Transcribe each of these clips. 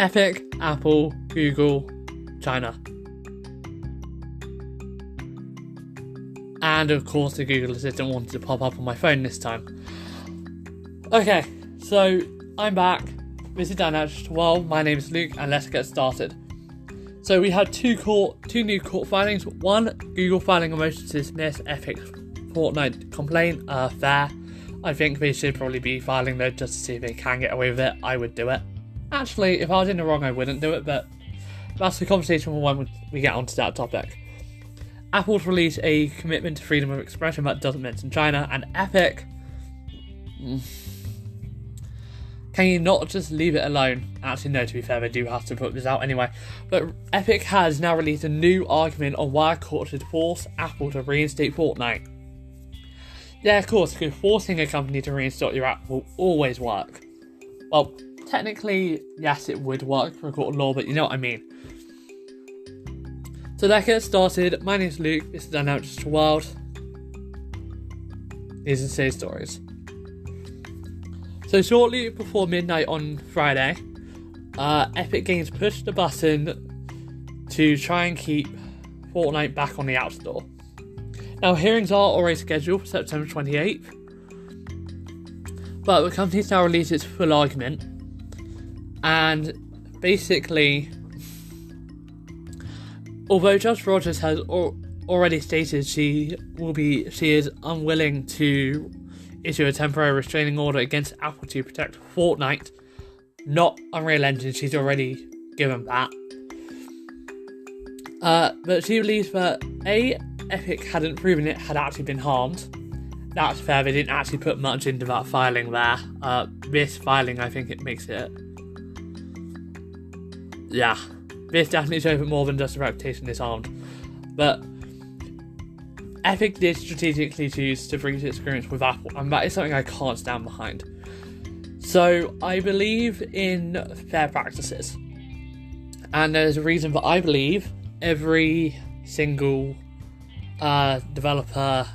Epic, Apple, Google, China. And of course the Google Assistant wanted to pop up on my phone this time. Okay, so I'm back. This is Dynamics 12. My name is Luke, and let's get started. So we had two new court filings. One, Google filing a motion to dismiss Epic's Fortnite complaint. Fair. I think they should probably be filing those just to see if they can get away with it. I would do it. Actually, if I was in the wrong, I wouldn't do it, but that's the conversation for when we get onto that topic. Apple's released a commitment to freedom of expression that doesn't mention China, and Epic... Can you not just leave it alone? Actually, no, to be fair, they do have to put this out anyway. But Epic has now released a new argument on why a court should force Apple to reinstate Fortnite. Yeah, of course, because forcing a company to reinstate your app will always work. Well, technically, yes, it would work for a court of law, but you know what I mean. So let's get started. My name is Luke, this is Dynamics World. These are today's stories. So shortly before midnight on Friday, Epic Games pushed the button to try and keep Fortnite back on the App Store. Now, hearings are already scheduled for September 28th, but the company's now released its full argument, and basically, although Judge Rogers has already stated she is unwilling to issue a temporary restraining order against Apple to protect Fortnite, not Unreal Engine, she's already given that. But she believes that Epic hadn't proven it had actually been harmed. That's fair, they didn't actually put much into that filing there. This filing, I think it makes it... Yeah, this definitely shows it more than just a reputation is harmed. But Epic did strategically choose to breach its agreements with Apple, and that is something I can't stand behind. So, I believe in fair practices. And there's a reason that I believe every single developer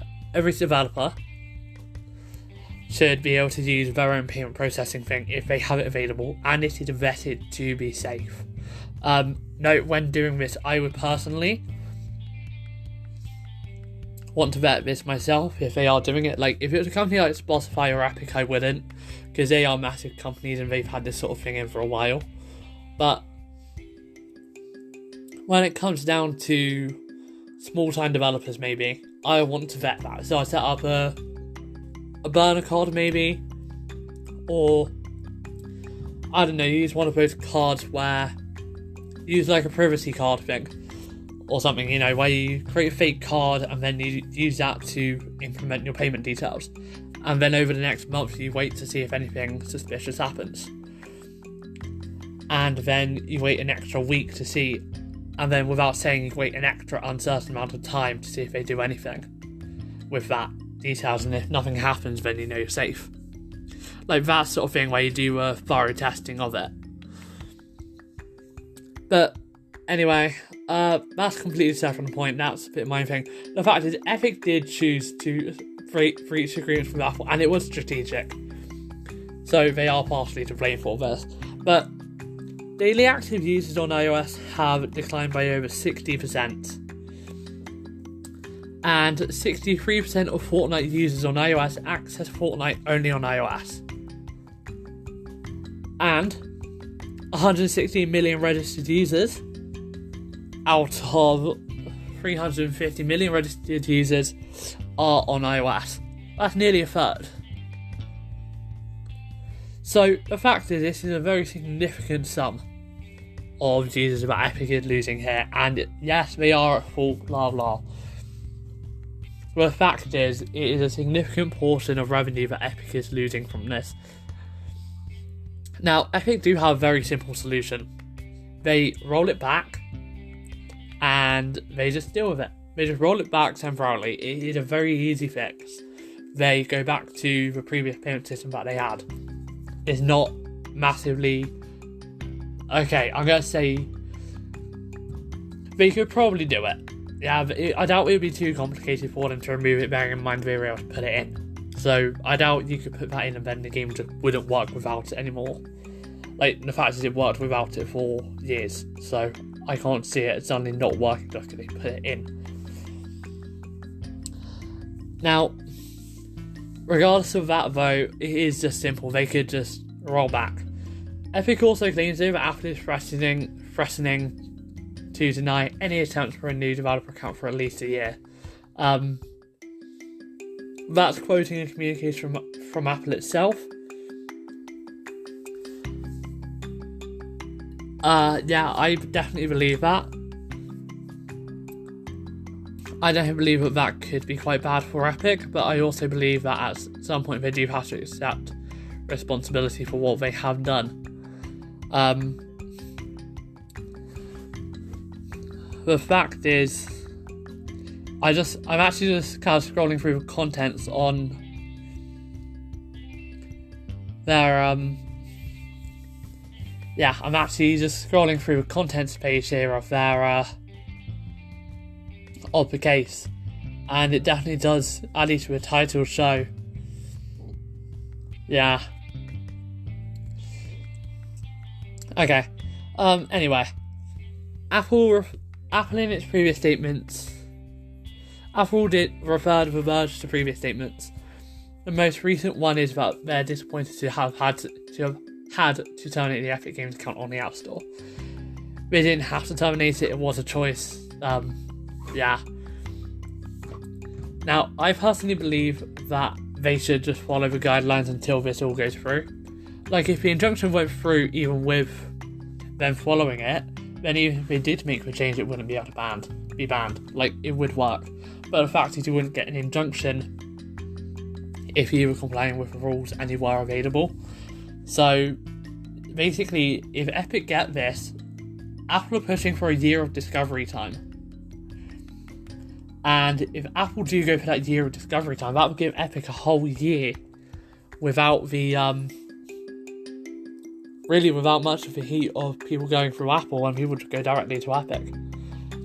should be able to use their own payment processing thing if they have it available, and it is vetted to be safe. Note, when doing this, I would personally want to vet this myself if they are doing it. Like, if it was a company like Spotify or Epic, I wouldn't, because they are massive companies and they've had this sort of thing in for a while. But when it comes down to small-time developers, maybe, I want to vet that. So I set up a burner card, maybe, or I don't know, use one of those cards where use like a privacy card thing or something, you know, where you create a fake card and then you use that to implement your payment details, and then over the next month you wait to see if anything suspicious happens, and then you wait an extra week to see, and then without saying, you wait an extra uncertain amount of time to see if they do anything with that details, and if nothing happens, then you know you're safe. Like that sort of thing where you do a thorough testing of it. But anyway, that's completely separate from the point. That's a bit of my thing. The fact is, Epic did choose to breach agreements with Apple, and it was strategic. So they are partially to blame for this. But daily active users on iOS have declined by over 60%. And 63% of Fortnite users on iOS access Fortnite only on iOS. And 116 million registered users out of 350 million registered users are on iOS. That's nearly a third. So the fact is, this is a very significant sum of users that Epic is losing here, and yes, they are at fault, blah blah. But the fact is, it is a significant portion of revenue that Epic is losing from this. Now, Epic do have a very simple solution. They roll it back, and they just deal with it. They just roll it back temporarily. It is a very easy fix. They go back to the previous payment system that they had. It's not massively... Okay, I'm going to say they could probably do it. Yeah, I doubt it would be too complicated for them to remove it, bearing in mind they were able to put it in. So I doubt you could put that in and then the game just wouldn't work without it anymore. Like, the fact is it worked without it for years, so I can't see it suddenly not working just because they put it in. Now, regardless of that though, it is just simple, they could just roll back. Epic also claims that Apple is threatening to deny any attempts for a new developer account for at least a year. That's quoting a communication from Apple itself. Yeah, I definitely believe that. I definitely believe that could be quite bad for Epic, but I also believe that at some point they do have to accept responsibility for what they have done. The fact is, I'm actually just kind of scrolling through the contents on their I'm actually just scrolling through the contents page here of their of the case, and it definitely does, at least with the title, show. Yeah. Okay. Anyway, Apple in its previous statements, Apple did refer to the verge to previous statements. The most recent one is that they're disappointed to have had to terminate the Epic Games account on the App Store. They didn't have to terminate it; it was a choice. Yeah. Now, I personally believe that they should just follow the guidelines until this all goes through. Like, if the injunction went through, even with them following it, then even if they did make the change, it wouldn't be able to be banned. Like, it would work. But the fact is, you wouldn't get an injunction if you were complying with the rules and you were available. So, basically, if Epic get this, Apple are pushing for a year of discovery time. And if Apple do go for that year of discovery time, that would give Epic a whole year without the really without much of the heat of people going through Apple, and people would go directly to Epic.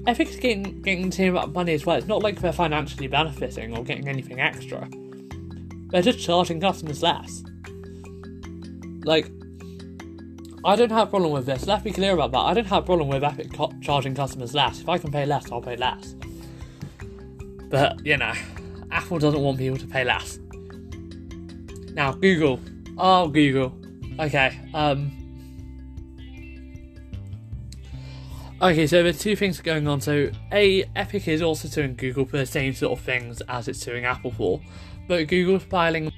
Epic's getting the same amount of money as well. It's not like they're financially benefiting or getting anything extra. They're just charging customers less. Like, I don't have a problem with this. Let's be clear about that. I don't have a problem with Epic charging customers less. If I can pay less, I'll pay less. But, you know, Apple doesn't want people to pay less. Now, Google. Oh, Google. Okay, okay, so there's two things going on. So, Epic is also suing Google for the same sort of things as it's suing Apple for. But Google's filing,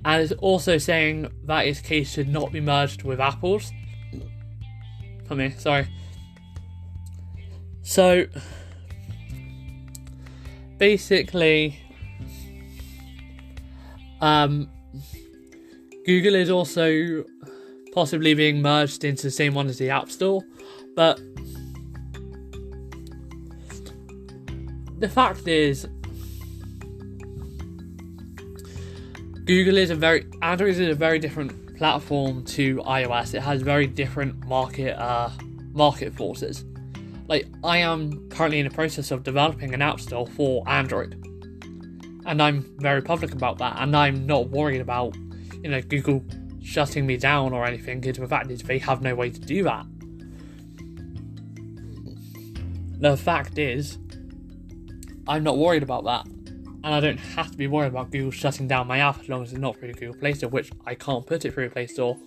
and it's also saying that its case should not be merged with Apple's. Sorry. So, basically, Google is also possibly being merged into the same one as the App Store, but the fact is, Android is a very different platform to iOS. It has very different market forces. Like, I am currently in the process of developing an app store for Android, and I'm very public about that, and I'm not worried about, Google shutting me down or anything, because the fact is they have no way to do that. The fact is, I'm not worried about that, and I don't have to be worried about Google shutting down my app as long as it's not through the Google Play Store, which I can't put it through the Play Store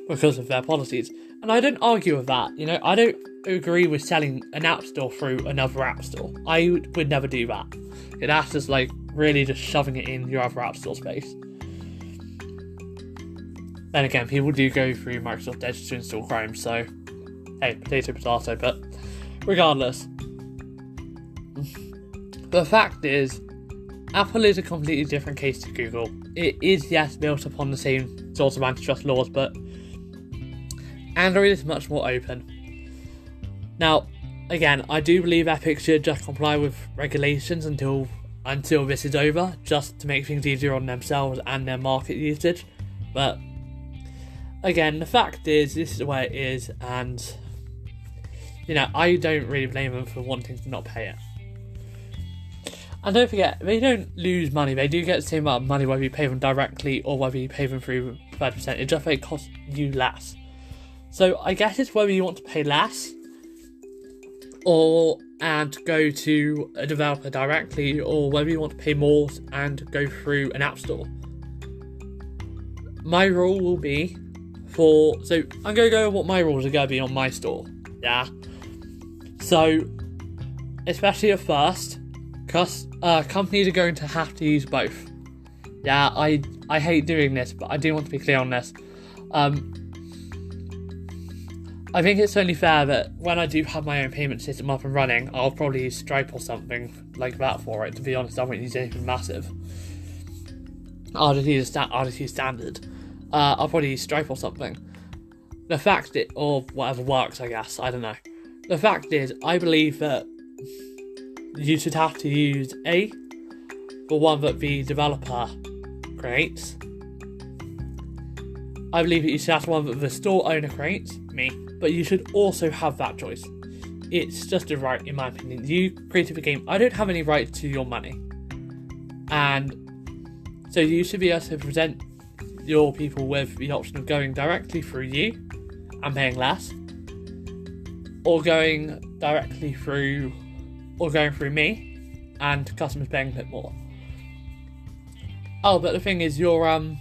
because of their policies. And I don't argue with that. I don't agree with selling an app store through another app store. I would never do that. That's just really just shoving it in your other app store space. Then again, people do go through Microsoft Edge to install Chrome, so hey, potato, but regardless. The fact is, Apple is a completely different case to Google. It is, yes, built upon the same sorts of antitrust laws, but Android is much more open. Now, again, I do believe Epic should just comply with regulations until this is over, just to make things easier on themselves and their market usage. But again, the fact is, this is the way it is, and I don't really blame them for wanting to not pay it. And don't forget, they don't lose money. They do get the same amount of money whether you pay them directly or whether you pay them through 30%. It just costs you less. So I guess it's whether you want to pay less and go to a developer directly, or whether you want to pay more and go through an app store. My rule will be so I'm going to go with what my rules are going to be on my store. Yeah. So, especially at first, because companies are going to have to use both. Yeah, I hate doing this, but I do want to be clear on this. I think it's only fair that when I do have my own payment system up and running, I'll probably use Stripe or something like that for it. To be honest, I won't use anything massive. I'll just use standard. I'll probably use Stripe or something. The fact or whatever works, I guess. I don't know. The fact is, I believe that you should have to use the one that the developer creates. I believe that you should have the one that the store owner creates, me, but you should also have that choice. It's just a right, in my opinion. You created the game. I don't have any right to your money. And so you should be able to present your people with the option of going directly through you and paying less, or going through me and customers paying a bit more. Oh, but the thing is, so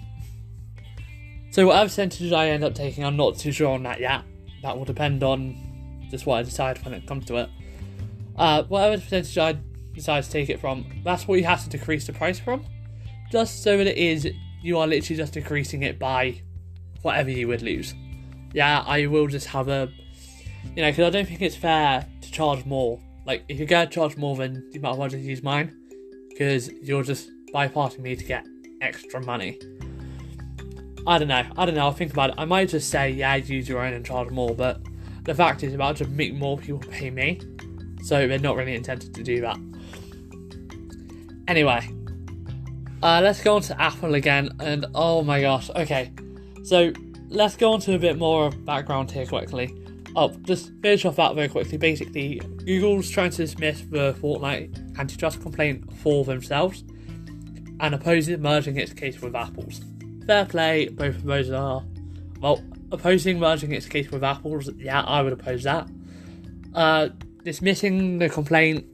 whatever percentage I end up taking, I'm not too sure on that yet. That will depend on just what I decide when it comes to it. Whatever percentage I decide to take it from, that's what you have to decrease the price from. Just so that it is, you are literally just decreasing it by whatever you would lose. Yeah, I will just have because I don't think it's fair to charge more. Like, if you're going to charge more, then you might as well just use mine, because you're just bypassing me to get extra money. I don't know, I'll think about it. I might just say, yeah, use your own and charge more, but the fact is, about to make more people pay me, so they're not really intended to do that. Anyway, let's go on to Apple again, and oh my gosh, okay, so let's go on to a bit more background here quickly. Just finish off that very quickly. Basically, Google's trying to dismiss the Fortnite antitrust complaint for themselves and opposes merging its case with Apple's. Fair play, both of those are. Well, opposing merging its case with Apple's, yeah, I would oppose that. Dismissing the complaint,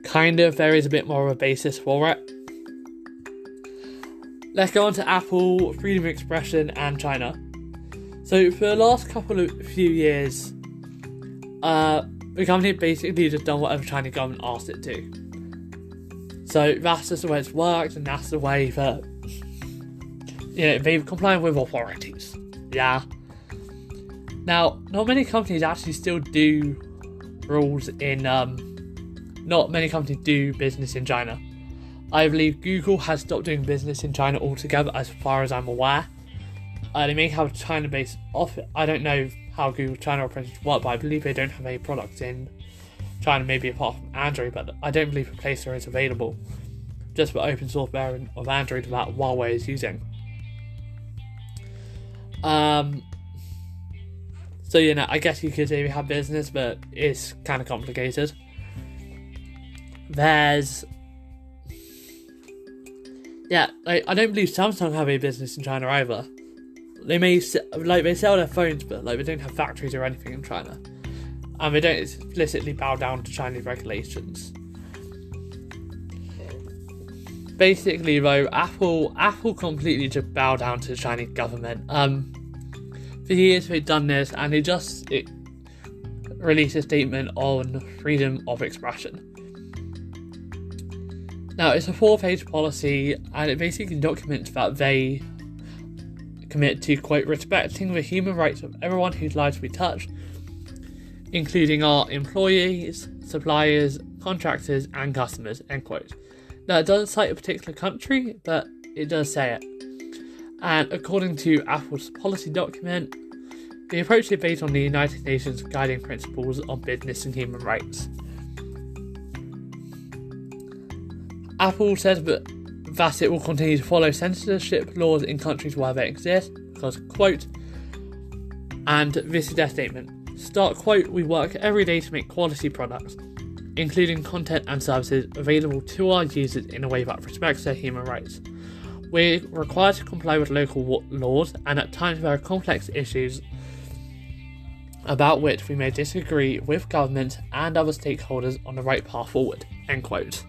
kind of, there is a bit more of a basis for it. Let's go on to Apple, freedom of expression, and China. So for the last few years, the company basically just done whatever Chinese government asked it to. So that's just the way it's worked, and that's the way that they've complied with authorities. Yeah. Now, not many companies actually still do rules in. Not many companies do business in China. I believe Google has stopped doing business in China altogether, as far as I'm aware. They may have a China-based office. I don't know how Google China operations work, but I believe they don't have any products in China, maybe apart from Android, but I don't believe the Play Store is available. Just the open source variant of Android that Huawei is using. So, I guess you could say we have business, but it's kind of complicated. I don't believe Samsung have a business in China either. They may, they sell their phones, but, they don't have factories or anything in China. And they don't explicitly bow down to Chinese regulations. Basically, though, Apple completely just bow down to the Chinese government. For years they've done this, and they released a statement on freedom of expression. Now, it's a 4-page policy, and it basically documents that they commit to, quote, respecting the human rights of everyone whose lives we touch, including our employees, suppliers, contractors, and customers, end quote. Now, it doesn't cite a particular country, but it does say it. And according to Apple's policy document, the approach is based on the United Nations Guiding Principles on Business and Human Rights. Apple says that it will continue to follow censorship laws in countries where they exist, because, quote, and this is their statement, start, quote, we work every day to make quality products. including content and services available to our users in a way that respects their human rights. We're required to comply with local laws, and at times there are complex issues about which we may disagree with government and other stakeholders on the right path forward." End quote.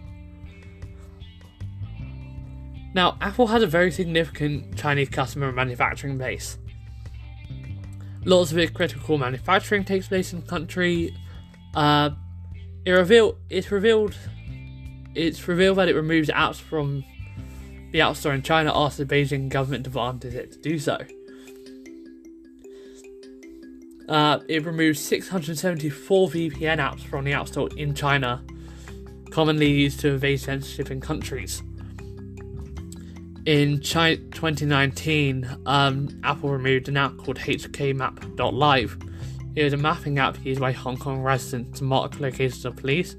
Now, Apple has a very significant Chinese customer and manufacturing base. Lots of its critical manufacturing takes place in the country. It's revealed that it removes apps from the App Store in China after the Beijing government demanded it to do so. It removes 674 VPN apps from the App Store in China, commonly used to evade censorship in countries. In 2019, Apple removed an app called HKMap.live. It was a mapping app used by Hong Kong residents to mark locations of police.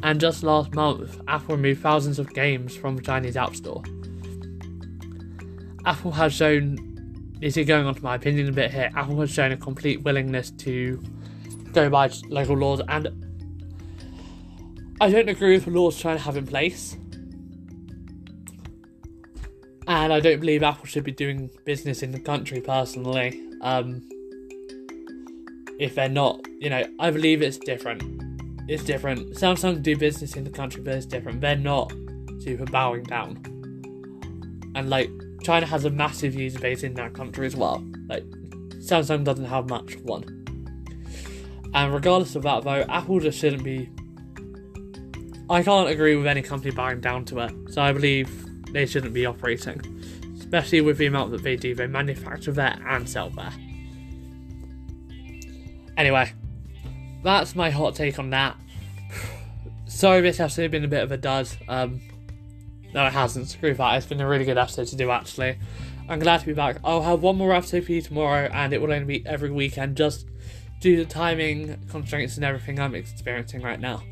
And just last month, Apple removed thousands of games from the Chinese App Store. Apple has shown, this is going on to my opinion a bit here, Apple has shown a complete willingness to go by local laws, and I don't agree with the laws China have in place. And I don't believe Apple should be doing business in the country personally. If they're not, I believe it's different. It's different. Samsung do business in the country, but it's different. They're not super bowing down. And China has a massive user base in that country as well. Samsung doesn't have much of one. And regardless of that though, Apple just shouldn't be... I can't agree with any company bowing down to it. So I believe they shouldn't be operating, especially with the amount that they do. They manufacture there and sell there. Anyway, that's my hot take on that. Sorry this episode has been a bit of a dud. No, it hasn't. Screw that. It's been a really good episode to do, actually. I'm glad to be back. I'll have one more episode for you tomorrow, and it will only be every weekend, just due to timing constraints and everything I'm experiencing right now.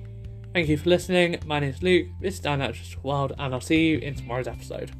Thank you for listening. My name is Luke. This is Down That World, and I'll see you in tomorrow's episode.